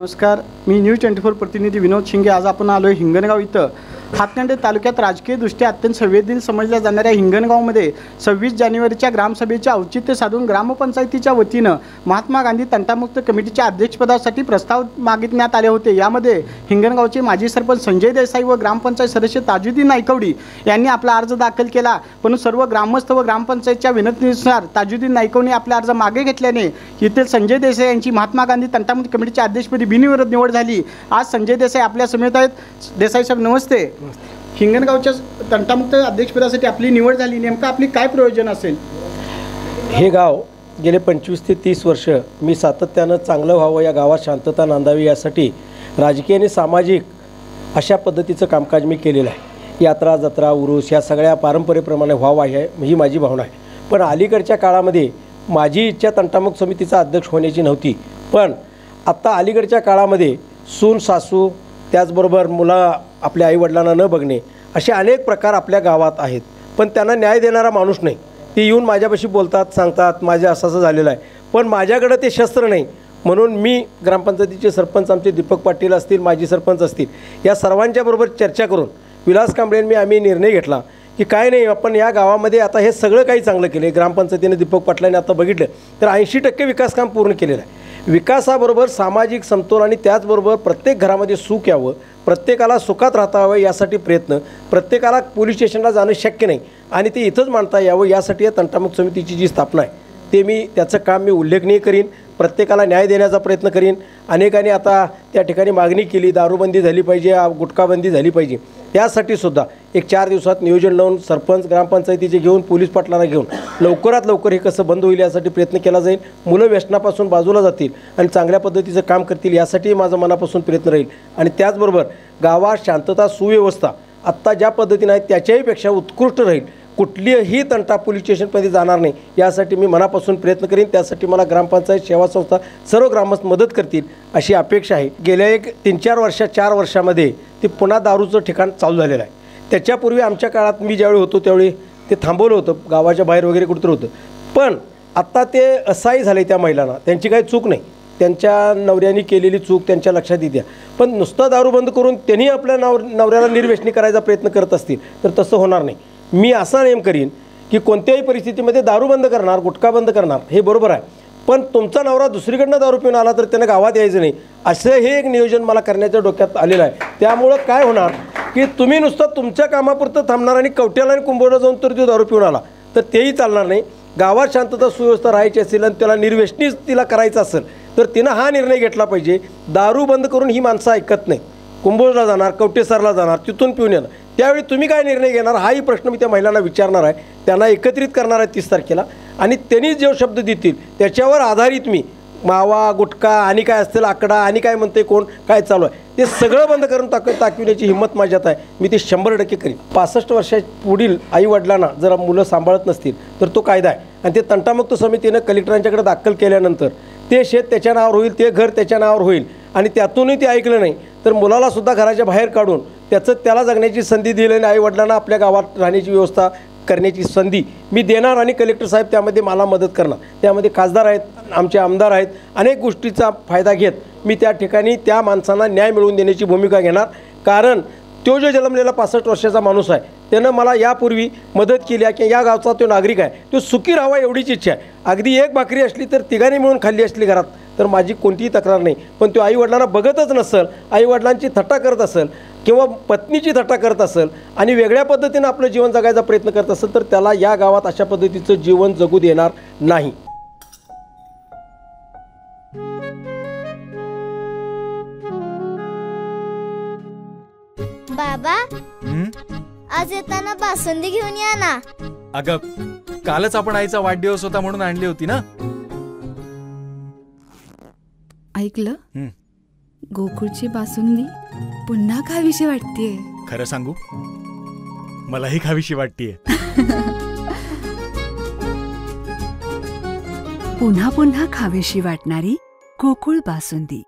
नमस्कार, मी न्यूज 24 प्रतिनिधी विनोद शिंगे। आज आपण आलो आहे हिंगणगाव इथं। हातकणंगले तालुक्यात राजकीयदृष्ट्या अत्यंत संवेदनशील समजल्या जाणाऱ्या हिंगणगावमध्ये 26 जानेवारीच्या ग्रामसभेचे औचित्य साधून ग्रामपंचायतीच्या वतीनं महात्मा गांधी तंटामुक्त कमिटीच्या अध्यक्षपदासाठी प्रस्ताव मागितण्यात आले होते। यामध्ये हिंगणगावचे माजी सरपंच संजय देसाई व ग्रामपंचायत सदस्य ताजुद्दीन नाईकवडी यांनी आपला अर्ज दाखल केला, पण सर्व ग्रामस्थ व ग्रामपंचायतच्या विनंतीनुसार ताजुद्दीन नाईकवडी आपला अर्ज मागे घेतल्याने येथील संजय देसाई यांची महात्मा गांधी तंटामुक्त कमिटीच्या अध्यक्षपदी बिनविरोध निवड झाली। आज संजय देसाई आपल्या समेत आहेत। देसाई साहेब नमस्ते। हिंगणगावच्या तंटामुक्त अध्यक्षपदासाठी आपली निवड झाली, नेमका आपली काय प्रयोजन असेल? हे गाव गेले 25 ते 30 वर्ष मी सातत्यानं चांगलं व्हावं, या गावात शांतता नांदावी यासाठी राजकीय आणि सामाजिक अशा पद्धतीचं कामकाज मी केलेलं आहे। यात्रा जत्रा उरूस या सगळ्या पारंपरेप्रमाणे व्हावं ही माझी भावना आहे। पण अलीकडच्या काळामध्ये माझी इच्छा तंटामुक्त समितीचा अध्यक्ष होण्याची नव्हती, पण आत्ता अलीकडच्या काळामध्ये सून सासू त्याचबरोबर मुलं आपल्या आईवडिलांना न बघणे असे अनेक प्रकार आपल्या गावात आहेत, पण त्यांना न्याय देणारा माणूस नाही। ती येऊन माझ्यापाशी बोलतात, सांगतात माझे असं झालेलं आहे, पण माझ्याकडे ते शस्त्र नाही। म्हणून मी ग्रामपंचायतीचे सरपंच आमचे दीपक पाटील असतील, माजी सरपंच असतील, या सर्वांच्याबरोबर चर्चा करून विलास कांबळेंनी आम्ही निर्णय घेतला की काय नाही, आपण या गावामध्ये आता हे सगळं काही चांगलं केलं आहे। ग्रामपंचायतीने दीपक पाटलांनी आता बघितलं तर 80% विकास काम पूर्ण केलेलं आहे। विकासाबरोबर सामाजिक समतोल आणि त्याचबरोबर प्रत्येक घरामध्ये सुख यावं, प्रत्येकाला सुखात राहता यावं यासाठी प्रयत्न, प्रत्येकाला पोलीस स्टेशनला जाणं शक्य नाही आणि ते इथंच मांडता यावं यासाठी या तंटामुक्त समितीची जी स्थापना आहे त्याचं काम मी उल्लेखनीय करीन। प्रत्येकाला न्याय देण्याचा प्रयत्न करीन। अनेकांनी आता त्या ठिकाणी मागणी केली, दारूबंदी झाली पाहिजे, गुटखाबंदी झाली पाहिजे, यासाठी सुद्धा एक 4 दिवसात नियोजन लावून सरपंच ग्रामपंचायतीचे घेऊन पोलीस पाटलांना घेऊन लवकरात लवकर हे कसं बंद होईल यासाठी प्रयत्न केला जाईल। मुलं व्यसनापासून बाजूला जातील आणि चांगल्या पद्धतीचं काम करतील यासाठी माझा मनापासून प्रयत्न राहील। आणि त्याचबरोबर गावात शांतता सुव्यवस्था आत्ता ज्या पद्धतीने आहे त्याच्याहीपेक्षा उत्कृष्ट राहील, कुठलीही तंटा पोलीस स्टेशनमध्ये जाणार नाही यासाठी मी मनापासून प्रयत्न करीन। त्यासाठी मला ग्रामपंचायत सेवा संस्था सर्व ग्रामस्थ मदत करतील अशी अपेक्षा आहे। गेल्या 4 वर्षामध्ये ते पुन्हा दारूचं ठिकाण चालू झालेलं आहे। त्याच्यापूर्वी आमच्या काळात मी ज्यावेळी होतो त्यावेळी ते थांबवलं होतं, गावाच्या बाहेर वगैरे कुठंतरी होतं, पण आत्ता ते असहाय्य झाले त्या महिलांना, त्यांची काही चूक नाही, त्यांच्या नवऱ्याने केलेली चूक त्यांच्या लक्षात येते, पण नुसतं दारू बंद करून त्यांनी आपल्या नवऱ्याला निर्व्यसनी करायचा प्रयत्न करत असतील तर तसं होणार नाही। मी असा नेम करीन की कोणत्याही परिस्थितीमध्ये दारू बंद करणार, गुटखा बंद करणार हे बरोबर आहे, पण तुमचा नवरा दुसरीकडनं दारू पिऊन आला तर त्यानं गावात यायचं नाही, असं हे एक नियोजन मला करण्याच्या डोक्यात आलेलं आहे। त्यामुळं काय होणार की तुम्ही नुसतं तुमच्या कामापुरतं थांबणार आणि कवट्याला आणि कुंभोडला जाऊन तर तो दारू पिऊन आला तर तेही चालणार नाही। गावात शांतता सुव्यवस्था राहायची असेल आणि त्याला निर्व्यसनीच तिला करायचं असेल तर तिनं हा निर्णय घेतला पाहिजे। दारू बंद करून ही माणसं ऐकत नाही, कुंभोजला जाणार, कवटेसरला जाणार, तिथून पिऊन येणार, त्यावेळी तुम्ही काय निर्णय घेणार हाही प्रश्न मी त्या महिलांना विचारणार आहे। त्यांना एकत्रित करणार आहे 30 तारखेला आणि त्यांनी जे शब्द देतील त्याच्यावर आधारित मी मावा गुटखा आणि काय असतील आकडा आणि काय म्हणते कोण काय चालू आहे ते सगळं बंद करून टाकविण्याची हिंमत माझ्यात आहे। मी ते 100% करीन। 65 वर्षाच्या पुढील आईवडिलांना जर मुलं सांभाळत नसतील तर तो कायदा आहे आणि ते तंटामुक्त समितीनं कलेक्टरांच्याकडे दाखल केल्यानंतर ते शेत त्याच्या नावावर होईल, ते घर त्याच्या नावावर होईल आणि त्यातूनही ते ऐकलं नाही तर मुलालासुद्धा घराच्या बाहेर काढून त्याला जगण्याची संधी दिली आणि आईवडिलांना आपल्या गावात राहण्याची व्यवस्था करण्याची संधी मी देणार आणि कलेक्टर साहेब त्यामध्ये मला मदत करणार। त्यामध्ये खासदार आहेत, आमचे आमदार आहेत, अनेक गोष्टीचा फायदा घेत मी त्या ठिकाणी त्या माणसांना न्याय मिळवून देण्याची भूमिका घेणार। कारण तो जो जन्मलेला 65 वर्षाचा माणूस आहे त्यानं मला यापूर्वी मदत केली आहे की या गावचा तो नागरिक आहे, तो सुखी राहावा एवढीच इच्छा आहे। अगदी एक भाकरी असली तर तिघांनी मिळून खाल्ली असली घरात तर माझी कोणतीही तक्रार नाही, पण तो आईवडिलांना बघतच नसेल, आईवडिलांची थट्टा करत असेल किंवा पत्नीची थट्टा करत असेल आणि वेगळ्या पद्धतीनं आपलं जीवन जगायचा प्रयत्न करत असेल तर त्याला या गावात अशा पद्धतीचं जीवन जगू देणार नाही। बाबा आज येताना बासुंदी घेऊन या ना। अगं कालच आपण आईचा वाढदिवस होता म्हणून आणली होती ना। ऐकलं, गोकुळची बासुंदी पुन्हा खावीशी वाटतेय। खरं सांगू मलाही खावीशी वाटतेय। पुन्हा पुन्हा खावीशी वाटणारी गोकुळ बासुंदी।